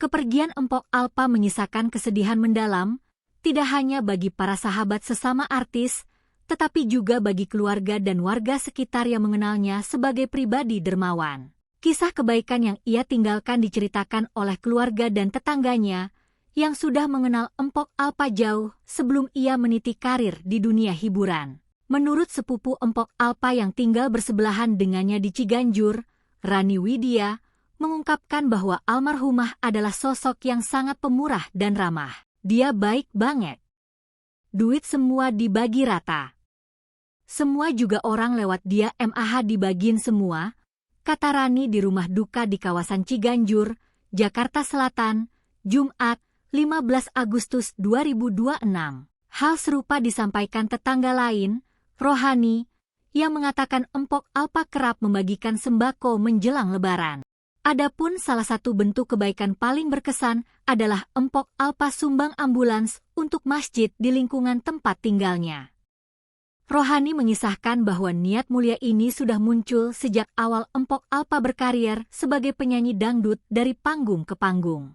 Kepergian Empok Alpa menyisakan kesedihan mendalam, tidak hanya bagi para sahabat sesama artis, tetapi juga bagi keluarga dan warga sekitar yang mengenalnya sebagai pribadi dermawan. Kisah kebaikan yang ia tinggalkan diceritakan oleh keluarga dan tetangganya yang sudah mengenal Empok Alpa jauh sebelum ia meniti karir di dunia hiburan. Menurut sepupu Empok Alpa yang tinggal bersebelahan dengannya di Ciganjur, Rani Widya, mengungkapkan bahwa almarhumah adalah sosok yang sangat pemurah dan ramah. Dia baik banget. Duit semua dibagi rata. Semua juga orang lewat dia MAH dibagiin semua, kata Rani di rumah duka di kawasan Ciganjur, Jakarta Selatan, Jumat, 15 Agustus 2026. Hal serupa disampaikan tetangga lain, Rohani, yang mengatakan Empok Alpa kerap membagikan sembako menjelang Lebaran. Adapun salah satu bentuk kebaikan paling berkesan adalah Empok Alpa sumbang ambulans untuk masjid di lingkungan tempat tinggalnya. Rohani mengisahkan bahwa niat mulia ini sudah muncul sejak awal Empok Alpa berkarir sebagai penyanyi dangdut dari panggung ke panggung.